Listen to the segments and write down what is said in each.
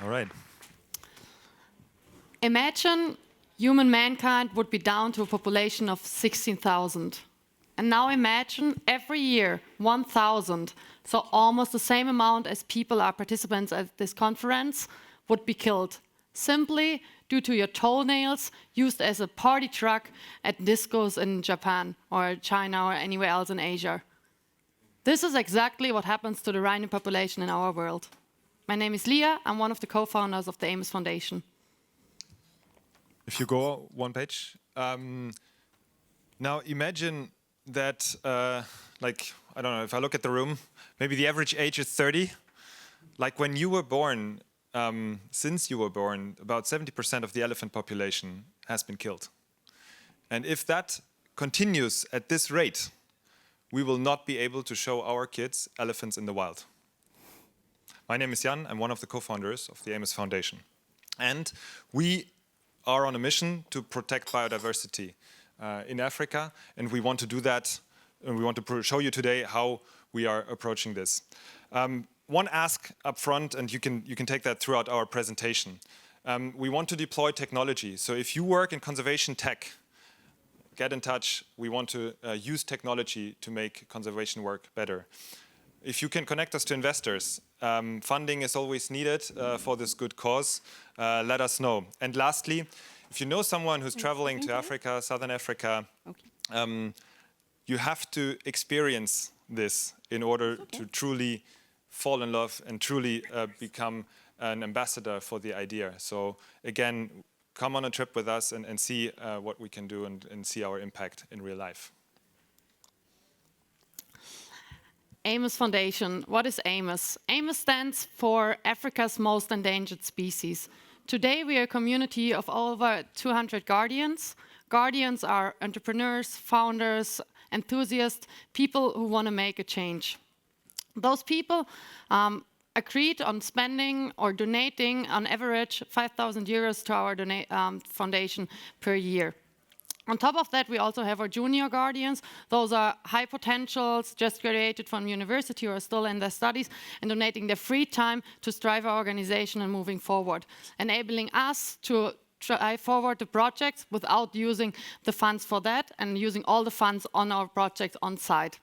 All right. Imagine mankind would be down to a population of 16,000. And now imagine every year 1,000, so almost the same amount as people are participants at this conference, would be killed, simply due to your toenails used as a party truck at discos in Japan or China or anywhere else in Asia. This is exactly what happens to the rhino population in our world. My name is Leah. I'm one of the co-founders of the AMES Foundation. If you go one page. Now imagine that, like, I don't know, if I look at the room, maybe the average age is 30. Like when you were born, since you were born, about 70% of the elephant population has been killed. And if that continues at this rate, we will not be able to show our kids elephants in the wild. My name is Jan. I'm one of the co-founders of the AMES Foundation. And we are on a mission to protect biodiversity in Africa, and we want to do that, and we want to show you today how we are approaching this. One ask up front, and you can take that throughout our presentation. We want to deploy technology. So if you work in conservation tech, get in touch. We want to use technology to make conservation work better. If you can connect us to investors, funding is always needed for this good cause. Let us know. And lastly, if you know someone who's traveling to Africa, Southern Africa, you have to experience this in order to truly fall in love and truly become an ambassador for the idea. So again, come on a trip with us and see what we can do and see our impact in real life. AMES Foundation. What is AMES? AMES stands for Africa's Most Endangered Species. Today we are a community of over 200 guardians. Guardians are entrepreneurs, founders, enthusiasts, people who want to make a change. Those people agreed on spending or donating on average 5,000 euros to our foundation per year. On top of that, we also have our junior guardians. Those are high potentials, just graduated from university or still in their studies and donating their free time to drive our organization and moving forward, enabling us to drive forward the projects without using the funds for that and using all the funds on our projects on site.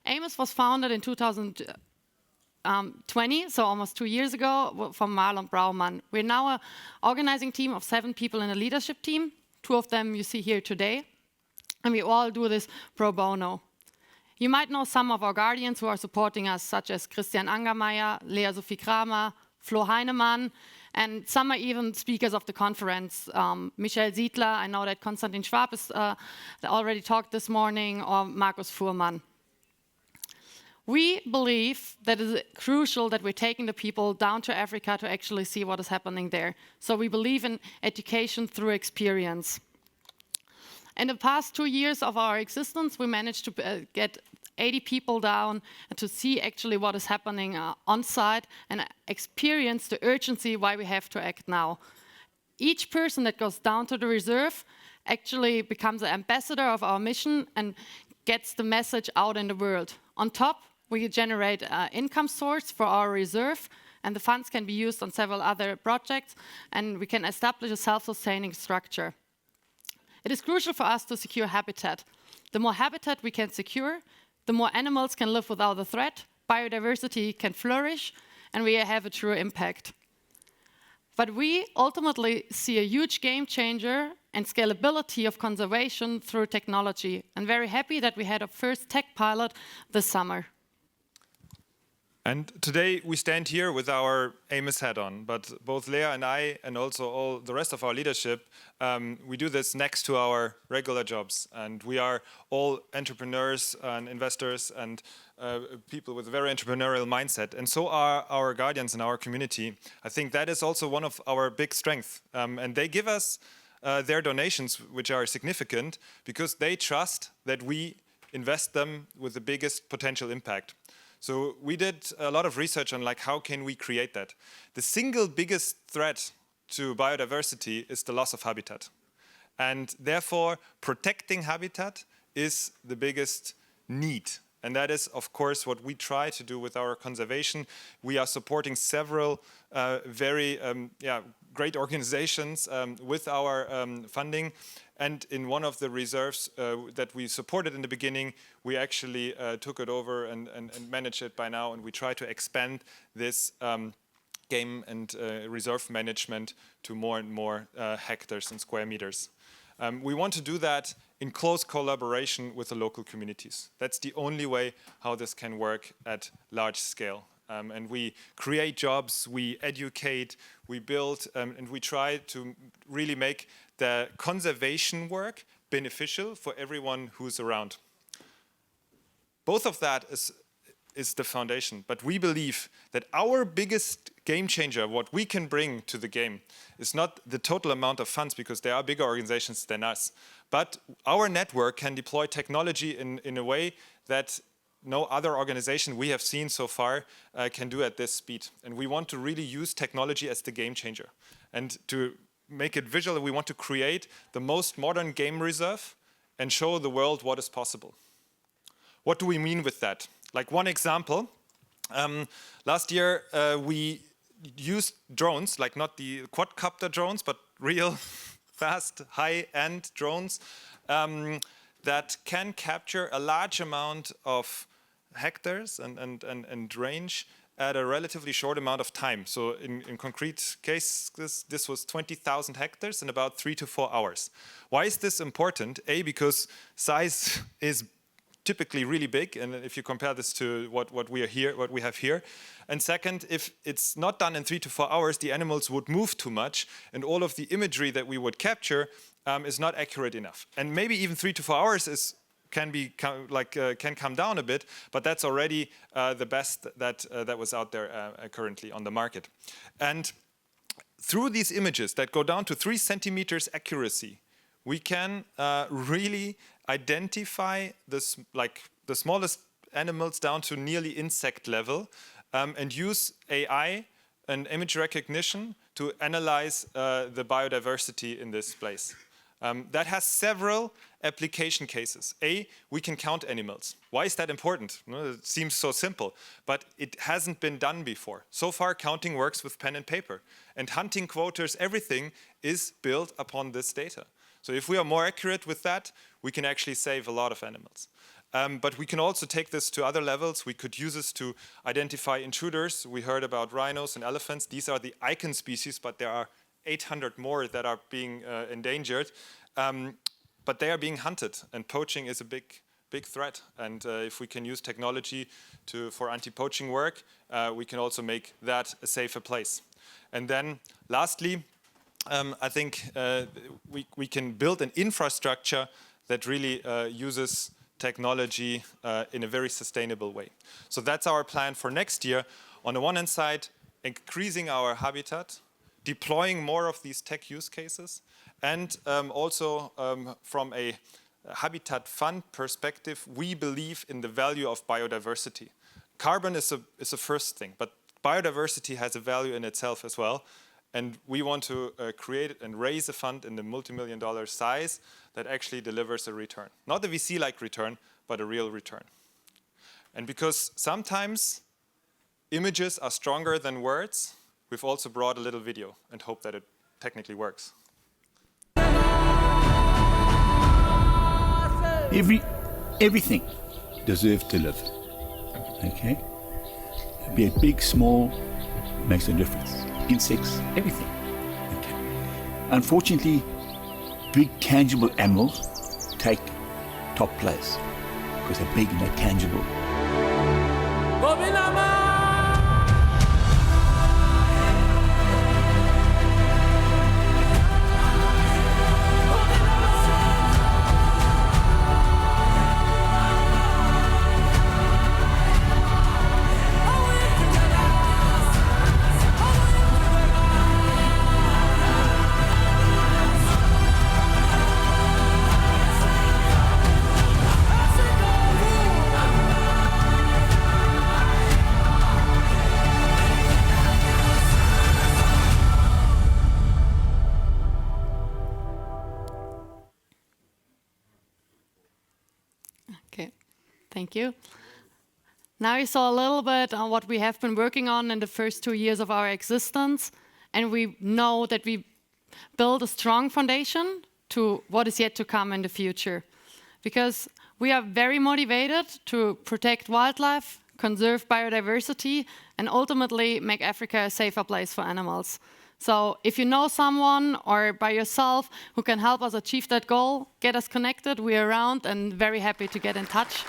AMES was founded in 2020, so almost 2 years ago, from Marlon Braumann. We're now an organizing team of 7 people in a leadership team. 2 of them you see here today, and we all do this pro bono. You might know some of our guardians who are supporting us, such as Christian Angermeier, Lea Sophie Kramer, Flo Heinemann, and some are even speakers of the conference. Michael Siedler, I know that Konstantin Schwab is, already talked this morning, or Markus Fuhrmann. We believe that it is crucial that we're taking the people down to Africa to actually see what is happening there. So we believe in education through experience. In the past 2 years of our existence, we managed to get 80 people down and to see actually what is happening on site and experience the urgency why we have to act now. Each person that goes down to the reserve actually becomes an ambassador of our mission and gets the message out in the world. On top, we generate an income source for our reserve, and the funds can be used on several other projects, and we can establish a self-sustaining structure. It is crucial for us to secure habitat. The more habitat we can secure, the more animals can live without a threat, biodiversity can flourish, and we have a true impact. But we ultimately see a huge game changer and scalability of conservation through technology. I'm very happy that we had our first tech pilot this summer. And today we stand here with our AMES hat on, but both Lea and I, and also all the rest of our leadership, we do this next to our regular jobs. And we are all entrepreneurs and investors and people with a very entrepreneurial mindset. And so are our guardians in our community. I think that is also one of our big strengths. And they give us their donations, which are significant, because they trust that we invest them with the biggest potential impact. So we did a lot of research on how can we create that. The single biggest threat to biodiversity is the loss of habitat. And therefore, protecting habitat is the biggest need And that is, of course, what we try to do with our conservation. We are supporting several very great organizations with our funding. And in one of the reserves that we supported in the beginning, we actually took it over and manage it by now. And we try to expand this game and reserve management to more and more hectares and square meters. We want to do that in close collaboration with the local communities. That's the only way how this can work at large scale. And we create jobs, we educate, we build, and we try to really make the conservation work beneficial for everyone who's around. Both of that is the foundation, but we believe that our biggest game changer, what we can bring to the game, is not the total amount of funds, because there are bigger organizations than us, but our network can deploy technology in a way that no other organization we have seen so far can do at this speed. And we want to really use technology as the game changer. And to make it visual, we want to create the most modern game reserve and show the world what is possible. What do we mean with that? Like one example, last year we used drones, like not the quadcopter drones, but real fast, high-end drones that can capture a large amount of hectares and range at a relatively short amount of time. So in concrete case, this was 20,000 hectares in about 3 to 4 hours. Why is this important? A, because size is typically really big, and if you compare this to what we have here. And second, if it's not done in 3 to 4 hours, the animals would move too much, and all of the imagery that we would capture is not accurate enough. And maybe even 3 to 4 hours can come down a bit, but that's already the best that was out there currently on the market. And through these images that go down to 3 centimeters accuracy, we can really identify this, like the smallest animals down to nearly insect level, and use AI and image recognition to analyze the biodiversity in this place. That has several application cases. A, we can count animals. Why is that important? It seems so simple, but it hasn't been done before. So far, counting works with pen and paper. And hunting quotas, everything is built upon this data. So if we are more accurate with that, we can actually save a lot of animals. But we can also take this to other levels. We could use this to identify intruders. We heard about rhinos and elephants. These are the icon species, but there are 800 more that are being endangered. But they are being hunted, and poaching is a big threat. And if we can use technology for anti-poaching work, we can also make that a safer place. And then lastly, I think we can build an infrastructure that really uses technology in a very sustainable way. So that's our plan for next year. On the one hand side, increasing our habitat, deploying more of these tech use cases, and also from a habitat fund perspective, we believe in the value of biodiversity. Carbon is a first thing, but biodiversity has a value in itself as well. And we want to create and raise a fund in the multi-million-dollar size that actually delivers a return. Not a VC-like return, but a real return. And because sometimes images are stronger than words, we've also brought a little video and hope that it technically works. Everything deserves to live. Okay? Be it big, small, makes no difference. Insects, everything. Okay. Unfortunately, big tangible animals take top place because they're big and they're tangible. Okay, thank you. Now you saw a little bit on what we have been working on in the first 2 years of our existence, and we know that we build a strong foundation to what is yet to come in the future. Because we are very motivated to protect wildlife, conserve biodiversity, and ultimately make Africa a safer place for animals. So if you know someone or by yourself who can help us achieve that goal, get us connected. We're around and very happy to get in touch.